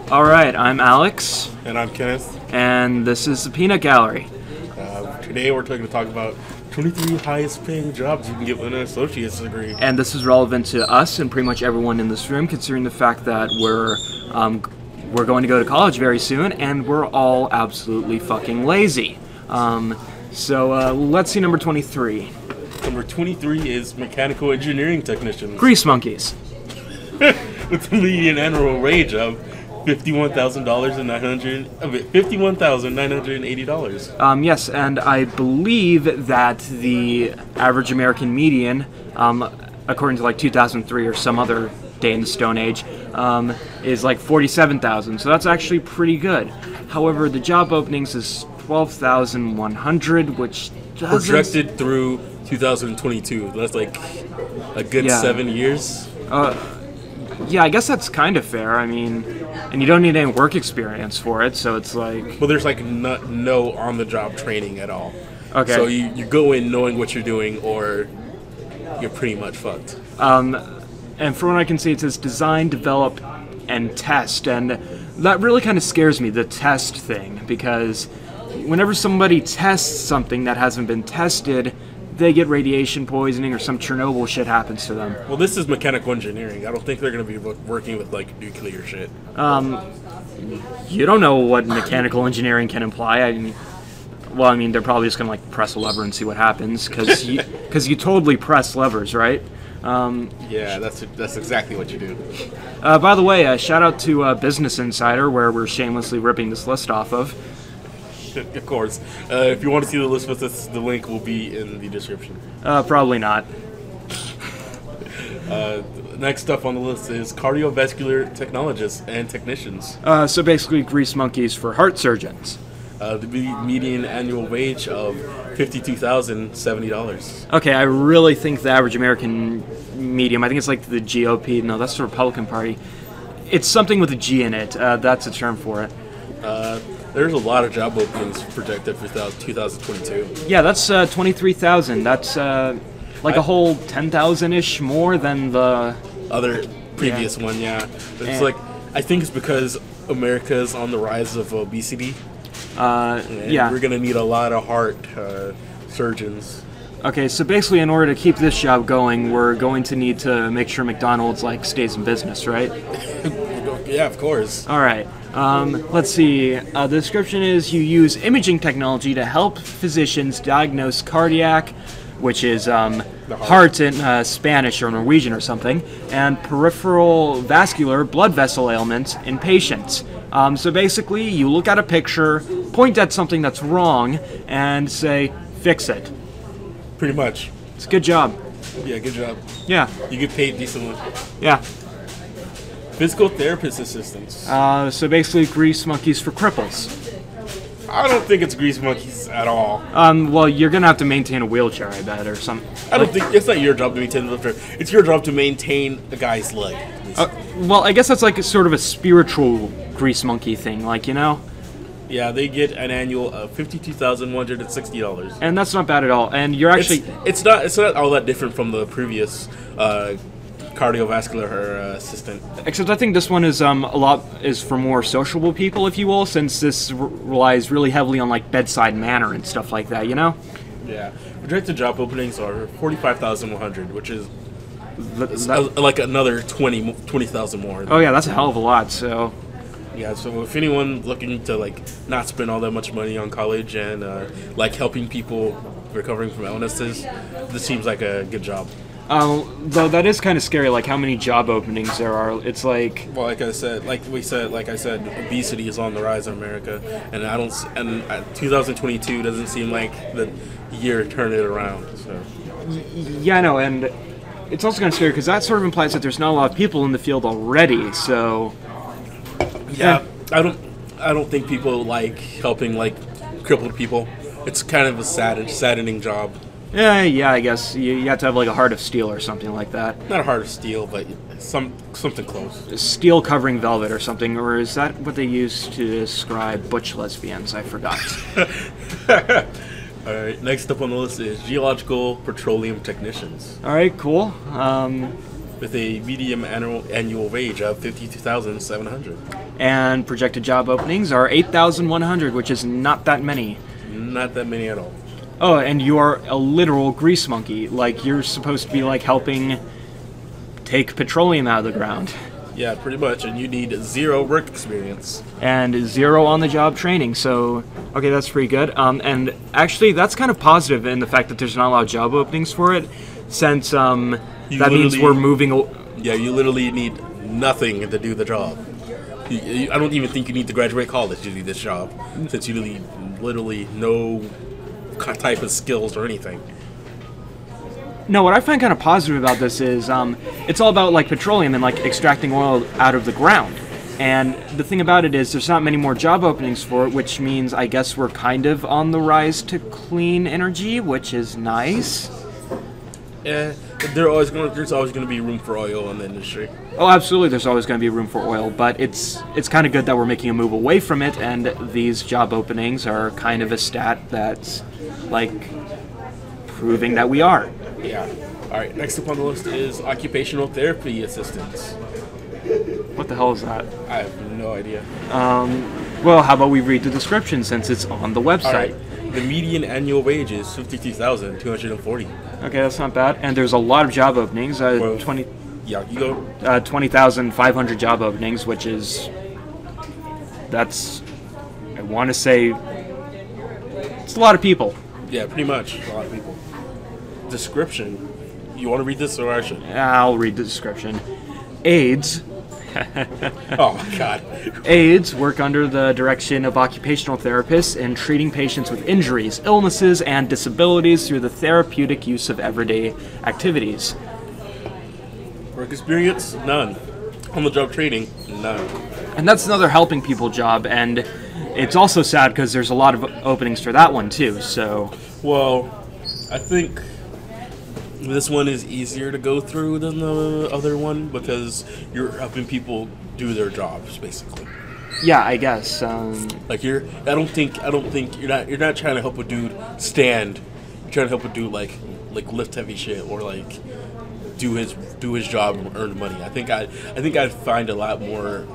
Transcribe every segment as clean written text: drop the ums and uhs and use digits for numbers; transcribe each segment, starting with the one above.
All right, I'm Alex, And I'm Kenneth. and this is the Peanut Gallery. Today we're going to talk about 23 highest paying jobs you can get with an associate's degree. And this is relevant to us and pretty much everyone in this room, considering the fact that we're going to go to college very soon, and we're all absolutely fucking lazy. So let's see number 23. Number 23 is mechanical engineering technicians. Grease monkeys. With the median annual wage of $51,980. Yes, and I believe that the average American median, according to like 2003 or some other day in the Stone Age, is like 47,000. So that's actually pretty good. However, the job openings is 12,100, which doesn't... Projected through 2022. That's like a good 7 years. Yeah, I guess that's kind of fair. I mean, and you don't need any work experience for it, so it's like... But there's like no on-the-job training at all. Okay. So you go in knowing what you're doing, or you're pretty much fucked. And from what I can see, it says design, develop, and test. And that really kind of scares me, the test thing, because whenever somebody tests something that hasn't been tested, they get radiation poisoning or some Chernobyl shit happens to them. Well, this is mechanical engineering. I don't think they're going to be working with, like, nuclear shit. You don't know what mechanical engineering can imply. I mean, they're probably just going to, like, press a lever and see what happens, because you totally press levers, right? Yeah, that's exactly what you do. By the way, shout out to Business Insider, where we're shamelessly ripping this list off of. Of course. If you want to see the list with us, the link will be in the description. Probably not. Next up on the list is cardiovascular technologists and technicians. So basically grease monkeys for heart surgeons. The median annual wage of $52,070. Okay, I really think the average American medium, I think it's like the GOP, no, that's the Republican Party. It's something with a G in it. That's a term for it. There's a lot of job openings projected for 2022. Yeah, that's 23,000. That's like a whole 10,000-ish more than the other previous one, yeah. It's like, I think it's because America's on the rise of obesity. Yeah. We're going to need a lot of heart surgeons. Okay, so basically in order to keep this job going, we're going to need to make sure McDonald's like stays in business, right? Yeah, of course. All right. Let's see. The description is you use imaging technology to help physicians diagnose cardiac, which is heart in Spanish or Norwegian or something, and peripheral vascular blood vessel ailments in patients. So basically, you look at a picture, point at something that's wrong, and say, fix it. Pretty much. It's a good job. Yeah, good job. Yeah. You get paid decently. Yeah. Physical therapist assistants. So basically, grease monkeys for cripples. I don't think it's grease monkeys at all. Well, you're gonna have to maintain a wheelchair, I bet, or something. I don't think it's not your job to maintain the wheelchair. It's your job to maintain a guy's leg. Well, I guess that's like a sort of a spiritual grease monkey thing, like, you know? Yeah, they get an annual of $52,160. And that's not bad at all. And you're actually it's not all that different from the previous cardiovascular assistant. Except I think this one is is for more sociable people, if you will, since this relies really heavily on like bedside manner and stuff like that, you know? Yeah. Projected job openings are 45,100, which is like another 20,000 more. Oh yeah, that's a hell of a lot. So yeah, so if anyone looking to like not spend all that much money on college and like helping people recovering from illnesses, this seems like a good job. Though that is kind of scary, like how many job openings there are. It's like, well, like I said, obesity is on the rise in America, and 2022 doesn't seem like the year to turn it around. So yeah, I know, and it's also kind of scary because that sort of implies that there's not a lot of people in the field already. So yeah, I don't think people like helping like crippled people. It's kind of a saddening job. Yeah, I guess you have to have like a heart of steel or something like that. Not a heart of steel, but something close. Steel covering velvet or something, or is that what they use to describe butch lesbians? I forgot. All right, next up on the list is geological petroleum technicians. All right, cool. with a median annual wage of $52,700. And projected job openings are 8,100, which is not that many. Not that many at all. Oh, and you are a literal grease monkey. Like, you're supposed to be, like, helping take petroleum out of the ground. Yeah, pretty much, and you need 0 work experience. And 0 on-the-job training, so, okay, that's pretty good. And actually, that's kind of positive in the fact that there's not a lot of job openings for it, since that means we're moving... Yeah, you literally need nothing to do the job. I don't even think you need to graduate college to do this job, since you need literally no type of skills or anything. No, what I find kind of positive about this is it's all about like petroleum and like extracting oil out of the ground. And the thing about it is there's not many more job openings for it, which means I guess we're kind of on the rise to clean energy, which is nice. Yeah, there's always going to be room for oil in the industry. Oh, absolutely, there's always going to be room for oil, but it's kind of good that we're making a move away from it, and these job openings are kind of a stat that's like proving that we are. Yeah. All right. Next up on the list is occupational therapy assistants. What the hell is that? I have no idea. Well, how about we read the description since it's on the website? All right. The median annual wage is $52,240. Okay, that's not bad. And there's a lot of job openings. Well, 20. Yeah, you go. 20,500 job openings, which is I want to say it's a lot of people. Yeah, pretty much a lot of people. Description. You want to read this or I should? I'll read the description. AIDS. Oh my god. AIDS work under the direction of occupational therapists in treating patients with injuries, illnesses, and disabilities through the therapeutic use of everyday activities. Work experience? None. On-the-job training? None. And that's another helping people job, and it's also sad because there's a lot of openings for that one too, so... Well, I think this one is easier to go through than the other one because you're helping people do their jobs, basically. Yeah, I guess. Like I don't think you're not trying to help a dude stand. You're trying to help a dude like lift heavy shit or like do his job and earn money. I think I'd find a lot more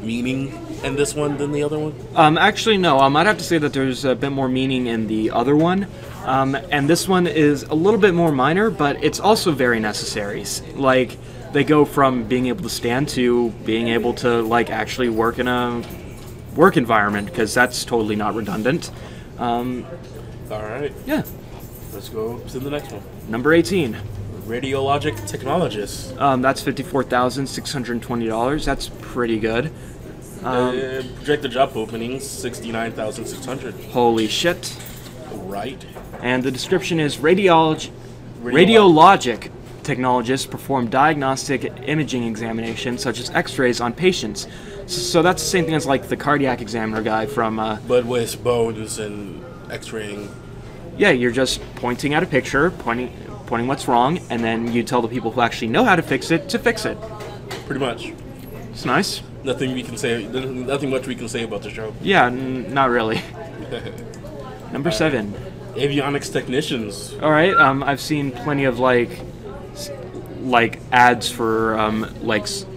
meaning in this one than the other one. Actually, no. I'd have to say that there's a bit more meaning in the other one. And this one is a little bit more minor, but it's also very necessary. Like, they go from being able to stand to being able to, like, actually work in a work environment, because that's totally not redundant. Alright. Yeah. Let's go to the next one. Number 18. Radiologic technologist. That's $54,620. That's pretty good. Projected job openings, $69,600. Holy shit. Right. And the description is radiologic technologists perform diagnostic imaging examinations such as x-rays on patients. So that's the same thing as like the cardiac examiner guy from... but with bones and x-raying. Yeah, you're just pointing at a picture, pointing what's wrong, and then you tell the people who actually know how to fix it to fix it. Pretty much. It's nice. Nothing much we can say about the show. Yeah, not really. Number 7. Avionics technicians. All right. I've seen plenty of like ads for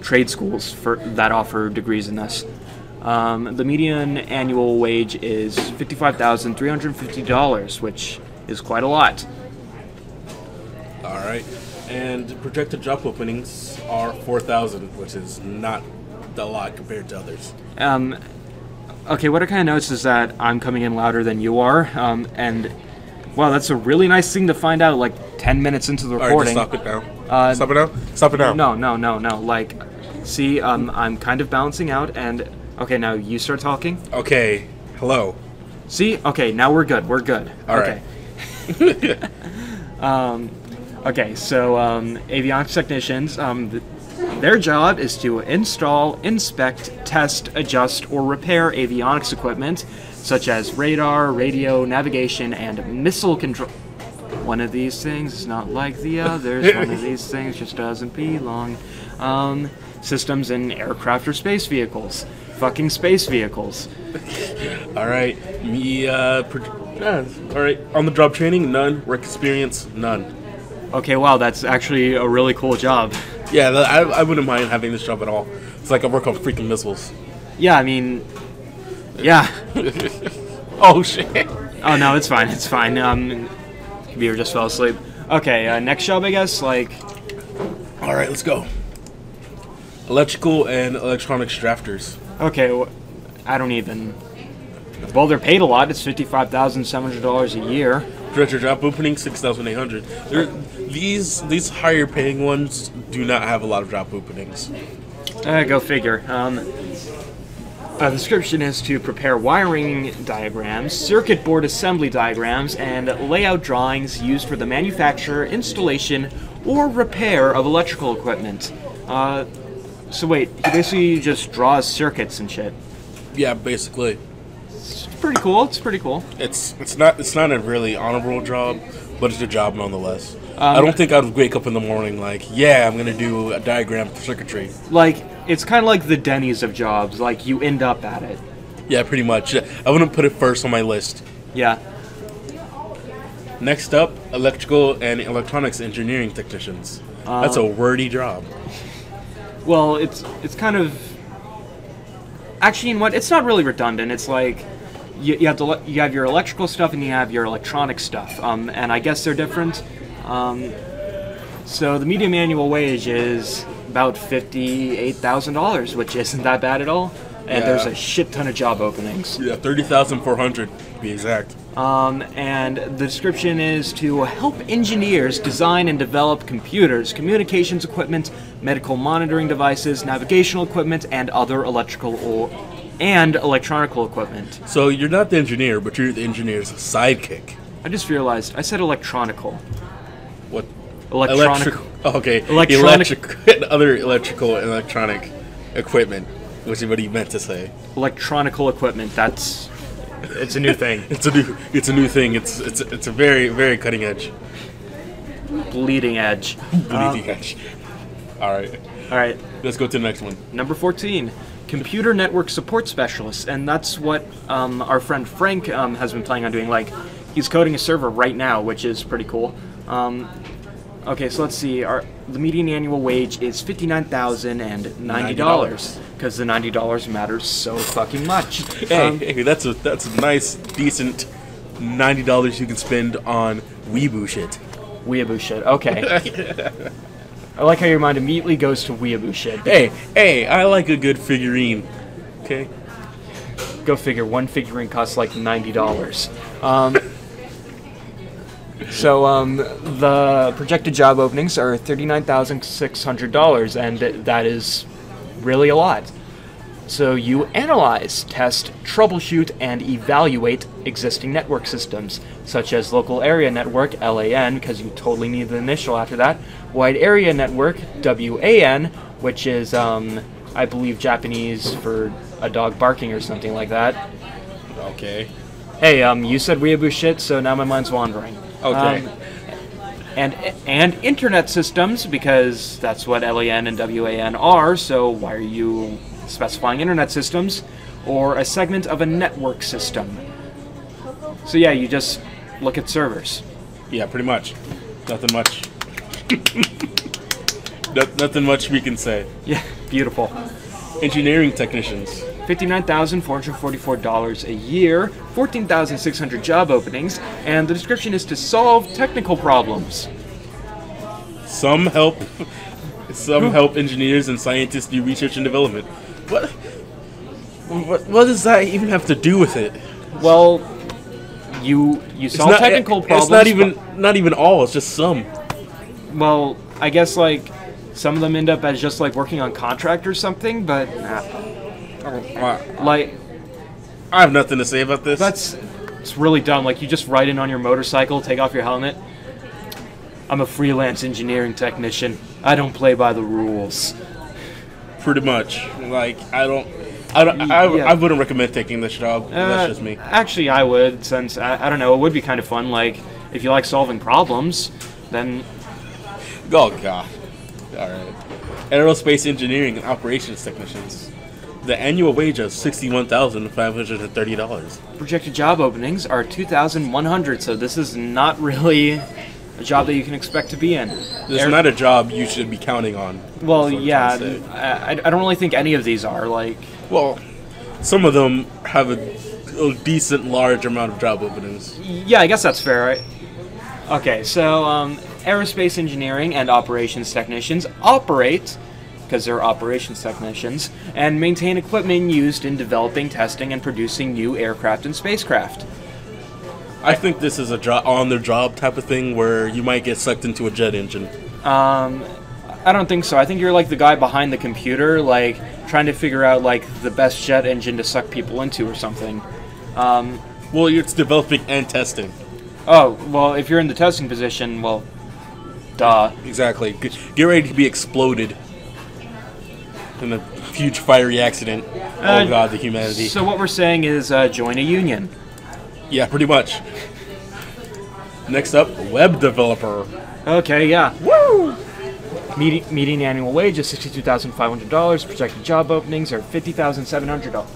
trade schools that offer degrees in this. The median annual wage is $55,350, which is quite a lot. All right. And projected job openings are 4,000, which is not a lot compared to others. Okay, what I kind of noticed is that I'm coming in louder than you are, and, wow, that's a really nice thing to find out, like, 10 minutes into the recording. All right, just stop it now. Stop it now? Stop it now. No. Like, see, I'm kind of balancing out, and, okay, now you start talking. Okay, hello. See? Okay, now we're good. All okay. Right. Okay, so, avionics technicians, their job is to install, inspect, test, adjust, or repair avionics equipment, such as radar, radio, navigation, and missile control. One of these things is not like the others. One of these things just doesn't belong. Systems in aircraft or space vehicles. Fucking space vehicles. All right. All right. On-the-job training, none. Work experience, none. Okay, wow, that's actually a really cool job. Yeah, I wouldn't mind having this job at all. It's like I work on freaking missiles. Yeah, I mean, yeah. Oh shit. Oh no, it's fine. It's fine. Computer just fell asleep. Okay, next job, I guess. Like, All right, let's go. Electrical and electronics drafters. okay, I don't even. Well, they're paid a lot. It's $55,700 a year. Director job opening 6,800. These higher paying ones do not have a lot of job openings. Go figure. The description is to prepare wiring diagrams, circuit board assembly diagrams, and layout drawings used for the manufacture, installation, or repair of electrical equipment. So wait, he basically just draws circuits and shit. Yeah, basically. It's pretty cool. It's pretty cool. It's not a really honorable job, but it's a job nonetheless. I don't think I'd wake up in the morning like, yeah, I'm gonna do a diagram for circuitry. Like, it's kind of like the Denny's of jobs. Like, you end up at it. Yeah, pretty much. I wouldn't put it first on my list. Yeah. Next up, electrical and electronics engineering technicians. That's a wordy job. Well, it's kind of. Actually, you know what? It's not really redundant. It's like you have your electrical stuff and you have your electronic stuff, and I guess they're different. So the median annual wage is about $58,000, which isn't that bad at all. And there's a shit ton of job openings. Yeah, 30,400 to be exact. And the description is to help engineers design and develop computers, communications equipment, medical monitoring devices, navigational equipment, and other electrical and electronical equipment. So you're not the engineer, but you're the engineer's sidekick. I just realized I said electronical. What? Electronic. Okay. Electronic. And other electrical and electronic equipment, which is what he meant to say. Electronical equipment. It's a new thing. It's a new thing. It's a very, very cutting edge. Bleeding edge. Bleeding edge. All right. Let's go to the next one. Number 14. Computer network support specialists, and that's what our friend Frank has been planning on doing. Like, he's coding a server right now, which is pretty cool. Okay, so let's see. The median annual wage is $59,090 because the $90 matters so fucking much. Hey, that's a nice, decent $90 you can spend on weeaboo shit. Weeaboo shit. Okay. I like how your mind immediately goes to weeaboo shit. Hey, I like a good figurine. Okay. Go figure. One figurine costs like $90. So the projected job openings are $39,600, and that is really a lot. So you analyze, test, troubleshoot, and evaluate existing network systems, such as local area network, LAN, because you totally need the initial after that, wide area network, WAN, which is, I believe, Japanese for a dog barking or something like that. Okay. Hey, you said weeaboo shit, so now my mind's wandering. Okay. And internet systems, because that's what LAN and WAN are, so why are you specifying internet systems? Or a segment of a network system. So yeah, you just look at servers. Yeah, pretty much. Nothing much. Nothing much we can say. Yeah, beautiful. Engineering technicians. $59,444 a year, 14,600 job openings, and the description is to solve technical problems. Some help engineers and scientists do research and development. What does that even have to do with it? Well, you solve technical problems. It's not even all. It's just some. Well, I guess like some of them end up as just like working on contract or something, but like I have nothing to say about this. It's really dumb. Like, you just ride in on your motorcycle, take off your helmet. I'm a freelance engineering technician. I don't play by the rules. Pretty much. Like, I wouldn't recommend taking this job. That's just me. Actually, I would, since I don't know, it would be kind of fun. Like, if you like solving problems, then. Oh God. All right. Aerospace engineering and operations technicians. The annual wage is $61,530. Projected job openings are 2,100, so this is not really a job that you can expect to be in. It's not a job you should be counting on. Well, yeah, I don't really think any of these are, like... Well, some of them have a decent, large amount of job openings. Yeah, I guess that's fair, right? Okay, so aerospace engineering and operations technicians operate, because they're operations technicians, and maintain equipment used in developing, testing, and producing new aircraft and spacecraft. I think this is a on-the-job type of thing where you might get sucked into a jet engine. I don't think so. I think you're like the guy behind the computer, like trying to figure out like the best jet engine to suck people into or something. Well, it's developing and testing. Oh, well, if you're in the testing position, well, duh. Exactly. Get ready to be exploded in a huge fiery accident. Oh God, the humanity. So what we're saying is join a union. Yeah, pretty much. Next up, web developer. Okay, yeah. Woo! Median annual wage is $62,500. Projected job openings are $50,700.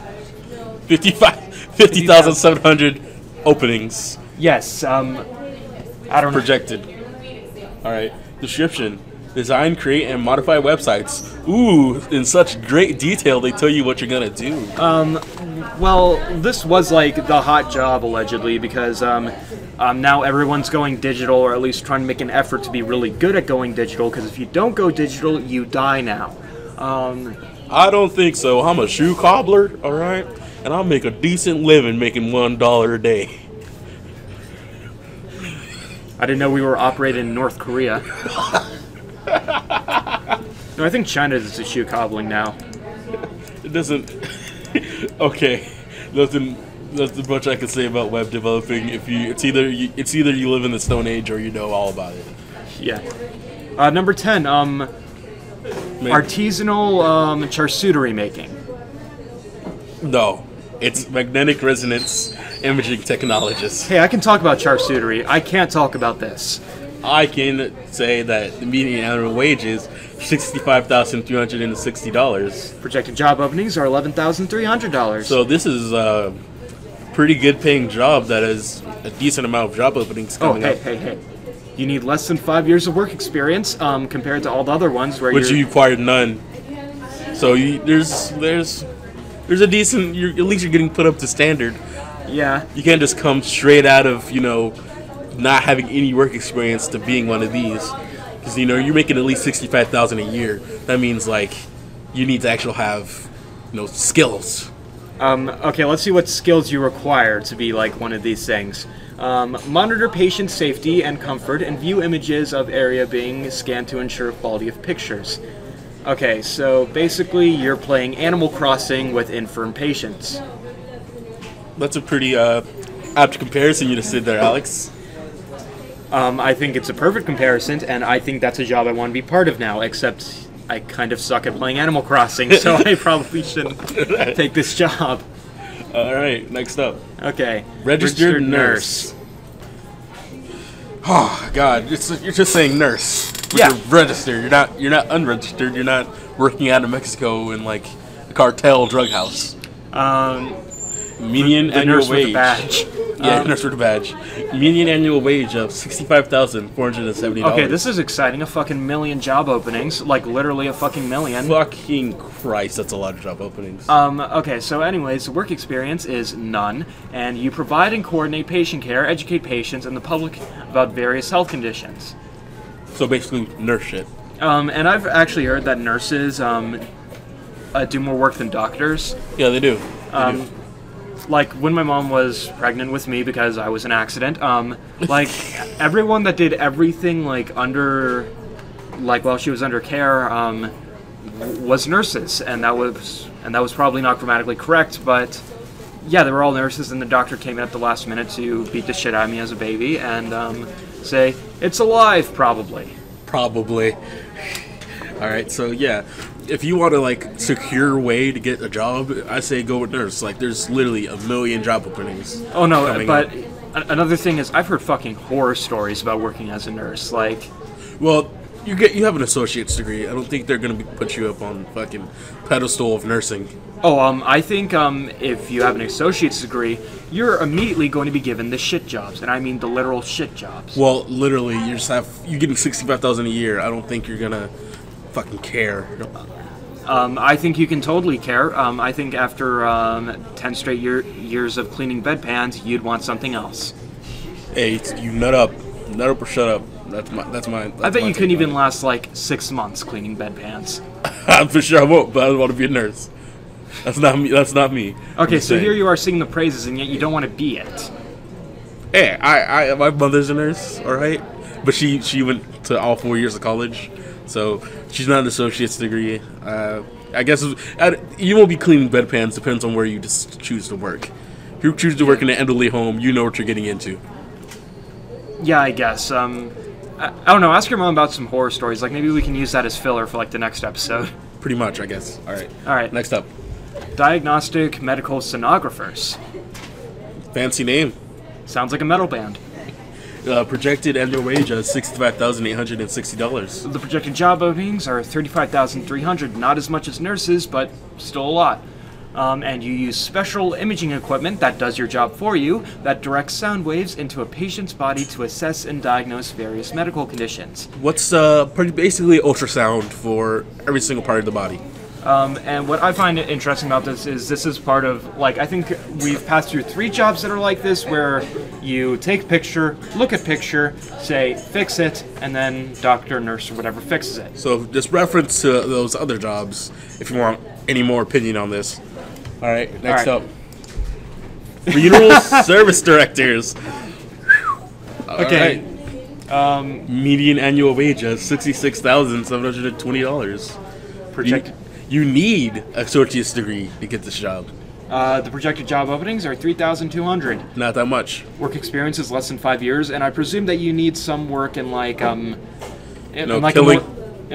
50,700 openings. Yes. I don't know. Projected. All right. Description: design, create, and modify websites. Ooh, in such great detail, they tell you what you're gonna do. Well, this was like the hot job allegedly because now everyone's going digital, or at least trying to make an effort to be really good at going digital. Because if you don't go digital, you die now. I don't think so. I'm a shoe cobbler, all right, and I'll make a decent living making $1 a day. I didn't know we were operating in North Korea. No, I think China is the shoe cobbling now. It doesn't. Okay, nothing much I can say about web developing. It's either you live in the Stone Age or you know all about it. Yeah. Number 10. Artisanal charcuterie making. No, it's magnetic resonance imaging technologist. Hey, I can talk about charcuterie. I can't talk about this. I can say that the median annual wage is $65,360. Projected job openings are $11,300. So this is a pretty good paying job that has a decent amount of job openings coming up. Hey. You need less than 5 years of work experience compared to all the other ones where Which you required none. So there's a decent, at least you're getting put up to standard. Yeah. You can't just come straight out of, not having any work experience to being one of these. Because, you're making at least $65,000 a year. That means, you need to actually have, skills. Okay, let's see what skills you require to be, one of these things. Monitor patient safety and comfort and view images of area being scanned to ensure quality of pictures. Okay, so basically you're playing Animal Crossing with infirm patients. That's a pretty apt comparison you just did there, Alex. I think it's a perfect comparison, and I think that's a job I want to be part of now, except I kind of suck at playing Animal Crossing, so I probably shouldn't take this job. All right, next up. Okay. Registered nurse. Oh, God, you're just saying nurse. Yeah. You're registered. You're not unregistered. You're not working out of Mexico in, a cartel drug house. Median annual nurse wage. With a badge. Yeah, nurse with a badge. Median annual wage of $65,470. Okay, this is exciting. A fucking million job openings. Literally a fucking million. Fucking Christ, that's a lot of job openings. Okay, so anyways, work experience is none, and you provide and coordinate patient care, educate patients and the public about various health conditions. So basically, nurse shit. And I've actually heard that nurses do more work than doctors. Yeah, they do. When my mom was pregnant with me because I was in an accident, everyone that did everything while she was under care was nurses, and that was probably not grammatically correct, but yeah, they were all nurses, and the doctor came in at the last minute to beat the shit out of me as a baby and say it's alive, probably. Probably. All right, so yeah. If you want to secure way to get a job, I say go with nurse. There's literally a million job openings. Oh no, but another thing is I've heard fucking horror stories about working as a nurse. Well, you have an associate's degree. I don't think they're gonna put you up on fucking pedestal of nursing. Oh, I think if you have an associate's degree, you're immediately going to be given the shit jobs, and I mean the literal shit jobs. Well, literally, you're getting $65,000 a year. I don't think you're gonna fucking care. I think you can totally care. I think after 10 straight years of cleaning bedpans, you'd want something else. Hey, you nut up or shut up. That's my. I bet you couldn't even last like 6 months cleaning bedpans. I'm for sure I won't, but I want to be a nurse. That's not me. That's not me. Okay, so here you are singing the praises, and yet you don't want to be it. Hey, my mother's a nurse, all right, but she went to all 4 years of college, so she's not an associate's degree. I guess you won't be cleaning bedpans. Depends on where you just choose to work. If you choose to work in an elderly home, you know what you're getting into. Yeah, I guess. I don't know. Ask your mom about some horror stories. Like maybe we can use that as filler for like the next episode. Pretty much, I guess. All right. All right. Next up. Diagnostic medical sonographers. Fancy name. Sounds like a metal band. Projected annual wage is $65,860. The projected job openings are $35,300. Not as much as nurses, but still a lot. And you use special imaging equipment that does your job for you, that directs sound waves into a patient's body to assess and diagnose various medical conditions. What's basically ultrasound for every single part of the body. And what I find interesting about this is part of, like, I think we've passed through 3 jobs that are like this, where you take picture, look at picture, say, fix it, and then doctor, nurse, or whatever fixes it. So just reference to those other jobs if you want any more opinion on this. All right, next up. Funeral service directors. Okay. Right. Median annual wage is $66,720. Projected. You need an associate's degree to get this job. The projected job openings are 3,200. Not that much. Work experience is less than 5 years, and I presume that you need some work in like killing. In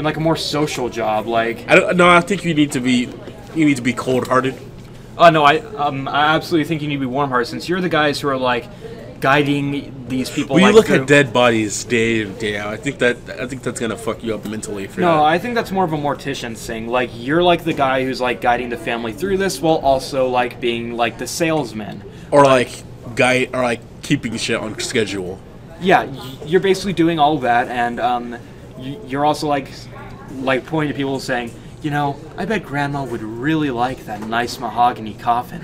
like a more social job, like. I think you need to be cold-hearted. Oh no, I absolutely think you need to be warm-hearted, since you're the guys who are like guiding these people. Well, you like, look at dead bodies day in, day out. I think that's gonna fuck you up mentally. No, I think that's more of a mortician thing. Like you're like the guy who's like guiding the family through this, while also like being like the salesman, or like keeping shit on schedule. Yeah, you're basically doing all of that, and you're also like pointing to people saying, you know, I bet Grandma would really like that nice mahogany coffin.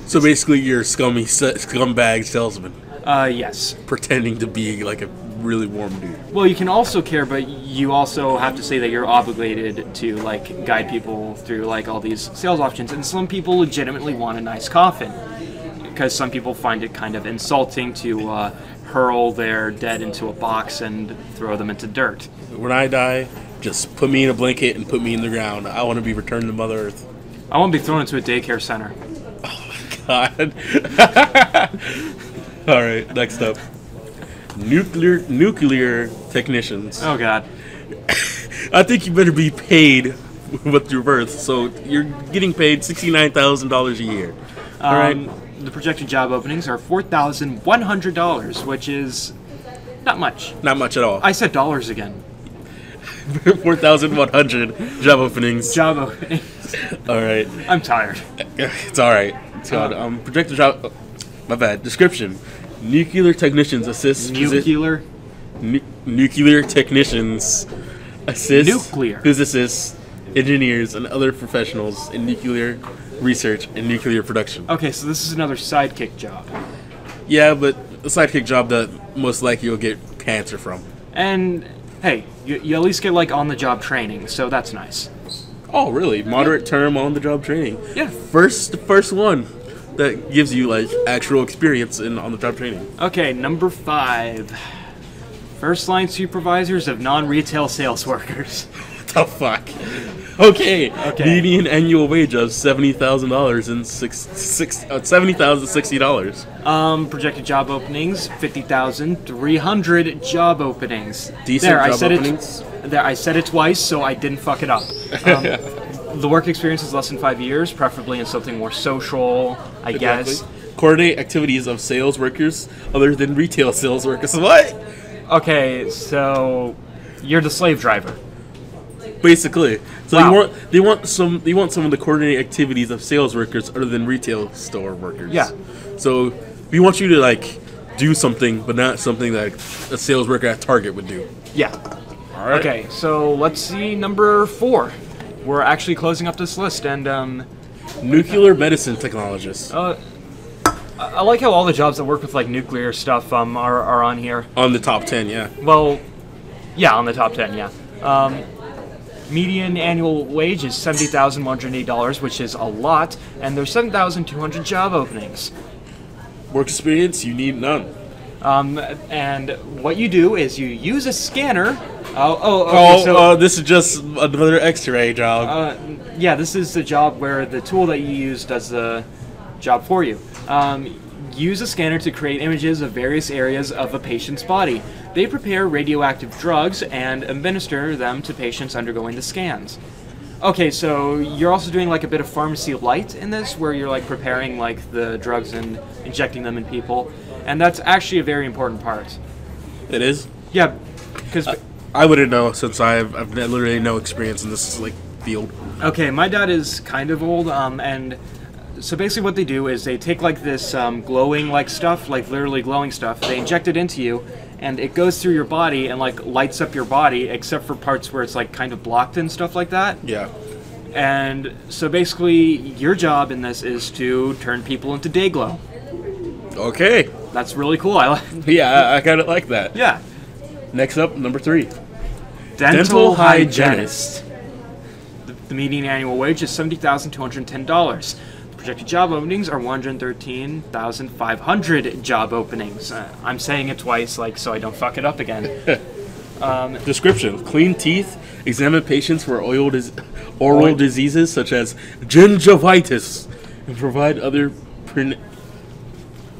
So basically, you're a scumbag salesman. Yes. Pretending to be like a really warm dude. Well, you can also care, but you also have to say that you're obligated to like guide people through like all these sales options. And some people legitimately want a nice coffin, because some people find it kind of insulting to hurl their dead into a box and throw them into dirt. When I die, just put me in a blanket and put me in the ground. I want to be returned to Mother Earth. I want to be thrown into a daycare center. God. All right, next up. Nuclear technicians. Oh, God. I think you better be paid with your birth. So you're getting paid $69,000 a year. All right. The projected job openings are $4,100, which is not much. Not much at all. I said dollars again. 4,100 job openings. Job openings. All right. I'm tired. It's all right. It's called projected job. My bad. Description: nuclear technicians assist. Nuclear. Nuclear technicians assist Nuclear. physicists, engineers, and other professionals in nuclear research and nuclear production. Okay, so this is another sidekick job. Yeah, but a sidekick job that most likely you'll get cancer from. And hey, you at least get like on-the-job training, so that's nice. Oh, really? Moderate term on-the-job training. Yeah. The first one that gives you like actual experience in on-the-job training. Okay, number 5. First-line supervisors of non-retail sales workers. What the fuck? Okay. Median annual wage of $70,000 and $70,060. Projected job openings 50,300 job openings. Decent there, job openings. I said it twice, so I didn't fuck it up. The work experience is less than 5 years, preferably in something more social, I guess. Coordinate activities of sales workers other than retail sales workers. What? Okay, so You're the slave driver. Basically. So Wow. they want someone to coordinate activities of sales workers other than retail store workers. Yeah. So we want you to like do something, but not something that a sales worker at Target would do. Yeah. All right. Okay, so let's see number 4. We're actually closing up this list, and Nuclear medicine technologist I like how all the jobs that work with like nuclear stuff are on here. on the top 10. Yeah. Well, yeah, on the top 10, yeah. Median annual wage is $70,180, which is a lot, and there's 7,200 job openings. Work experience, you need none. And what you do is you use a scanner. So This is just another X-ray job. yeah, this is the job where the tool that you use does the job for you. Use a scanner to create images of various areas of a patient's body. They prepare radioactive drugs and administer them to patients undergoing the scans. Okay, so you're also doing like a bit of pharmacy light in this, where you're like preparing like the drugs and injecting them in people, and that's actually a very important part. It is. Yeah, because I wouldn't know since I've literally no experience in this like field. okay, my dad is kind of old, and so basically what they do is they take like this glowing like stuff, like literally glowing stuff, they inject it into you, and it goes through your body and like lights up your body, except for parts where it's like kind of blocked and stuff like that. Yeah. And so basically your job in this is to turn people into day glow. Okay. That's really cool. I like. Yeah, I kind of like that. Yeah. Next up, number 3. Dental hygienist. The median annual wage is $70,210. Projected job openings are 113,500 job openings. I'm saying it twice, like, so I don't fuck it up again. Description: clean teeth, examine patients for oral diseases such as gingivitis, and provide other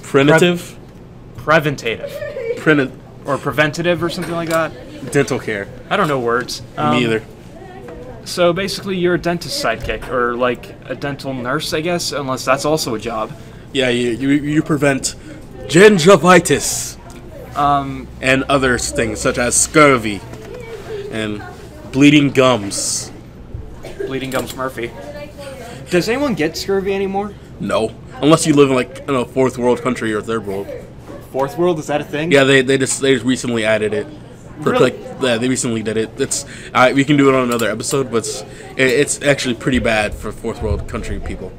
preventative Or preventative or something like that. dental care. I don't know words. Me either. So basically you're a dentist sidekick, or like a dental nurse, I guess, unless that's also a job. Yeah, you prevent gingivitis and other things such as scurvy and bleeding gums. Bleeding gums Murphy. Does anyone get scurvy anymore? No, unless you live in like a fourth world country or third world. Fourth world, is that a thing? Yeah, they just recently added it. Really? They recently did it. It's we can do it on another episode, but it's actually pretty bad for fourth world country people.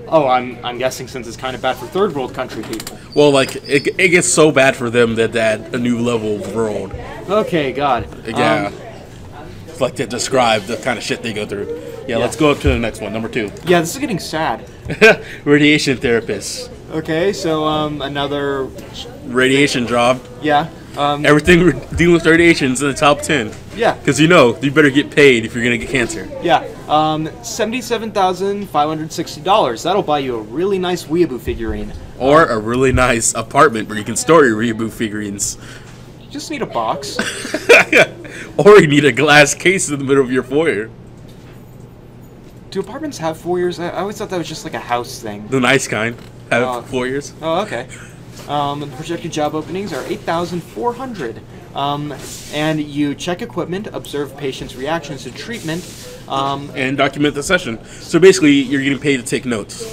I'm guessing since it's kind of bad for third world country people. Well, like it gets so bad for them that they add a new level of world. Okay, God. Yeah, it's like to describe the kind of shit they go through. Yeah, let's go up to the next one, number 2. Yeah, this is getting sad. Radiation therapist. Okay, so another. Radiation job. Yeah. Everything dealing with radiation is in the top 10. Yeah. Because you better get paid if you're gonna get cancer. Yeah. $77,560. That'll buy you a really nice weeaboo figurine. Or a really nice apartment where you can store your Weeaboo figurines. You just need a box. Or you need a glass case in the middle of your foyer. Do apartments have foyers? I always thought that was just like a house thing. The nice kind have foyers. Oh, okay. The projected job openings are 8,400. And you check equipment, observe patients' reactions to treatment, and document the session. So basically, you're getting paid to take notes.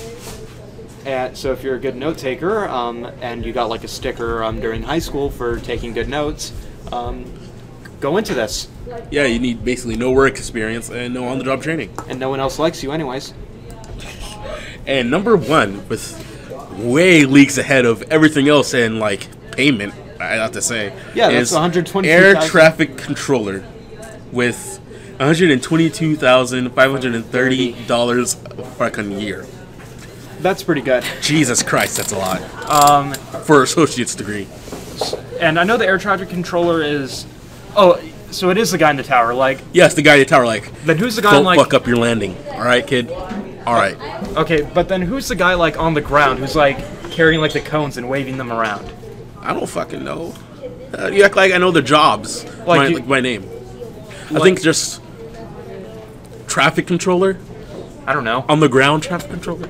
So if you're a good note taker, and you got like a sticker during high school for taking good notes, go into this. Yeah, you need basically no work experience and no on-the-job training. And no one else likes you anyways. And number 1, with way leagues ahead of everything else and like payment, I have to say. Yeah, that's $122,000. Air traffic controller with $122,530 a fucking year. That's pretty good. Jesus Christ, that's a lot. For an associate's degree. And I know the air traffic controller is. Oh, so it is the guy in the tower, like. Yes, the guy in the tower, like. Then who's the guy Don't like? fuck up your landing, all right, kid. All right. Okay, but then who's the guy like on the ground who's like carrying like the cones and waving them around? I don't fucking know. You act like I know their jobs. Like my name. I think just traffic controller. I don't know. On the ground traffic controller.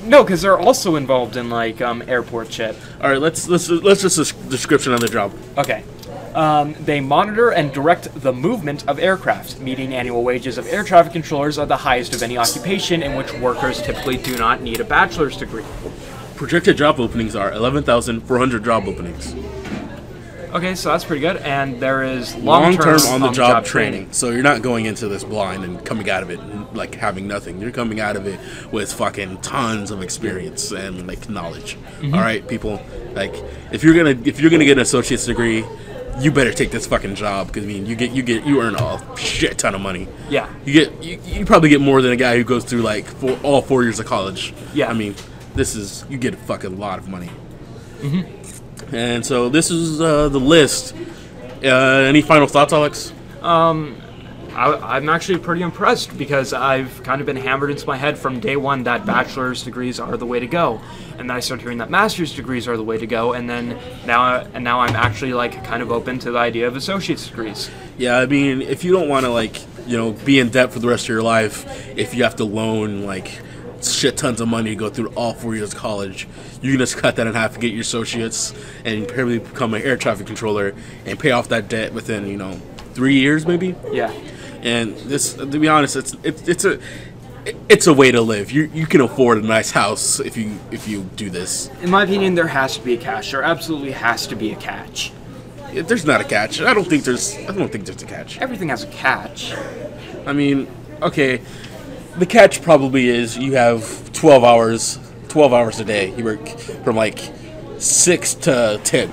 No, because they're also involved in like airport shit. All right, let's just a description of the job. Okay. They monitor and direct the movement of aircraft. Median annual wages of air traffic controllers are the highest of any occupation in which workers typically do not need a bachelor's degree. Projected job openings are 11,400 job openings. Okay, so that's pretty good. And there is long-term on-the-job training. So you're not going into this blind and coming out of it like having nothing. You're coming out of it with fucking tons of experience and like knowledge. All right, people. Like if you're gonna get an associate's degree, you better take this fucking job because I mean you earn a shit ton of money. Yeah. You probably get more than a guy who goes through like all 4 years of college. Yeah. I mean, you get a fucking lot of money. And so this is the list. Any final thoughts, Alex? I'm actually pretty impressed because I've kind of been hammered into my head from day one that bachelor's degrees are the way to go, and then I started hearing that master's degrees are the way to go, and then now I'm actually like kind of open to the idea of associate's degrees. Yeah, I mean, if you don't want to like be in debt for the rest of your life, if you have to loan like shit tons of money to go through all 4 years of college, you can just cut that in half and get your associates and probably become an air traffic controller and pay off that debt within 3 years maybe. Yeah. And this, to be honest, it's a way to live. You can afford a nice house if you do this. In my opinion, there has to be a catch. There absolutely has to be a catch. There's not a catch. I don't think there's a catch. Everything has a catch. I mean, okay. The catch probably is you have 12 hours a day. You work from like 6 to 10.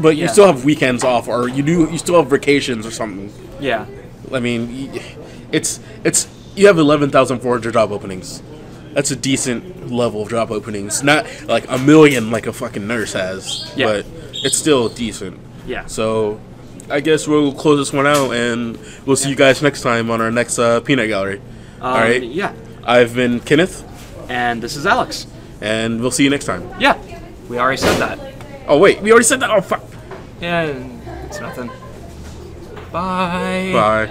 But you still have weekends off, or you still have vacations or something. Yeah. I mean, you have 11,400 job openings. That's a decent level of job openings. Not like a million like a fucking nurse has, but it's still decent. Yeah. So I guess we'll close this one out, and we'll see you guys next time on our next Peanut Gallery. All right? Yeah. I've been Kenneth. And this is Alex. And we'll see you next time. Yeah. We already said that. Oh, wait. We already said that? Oh, fuck. Yeah, it's nothing. Bye. Bye.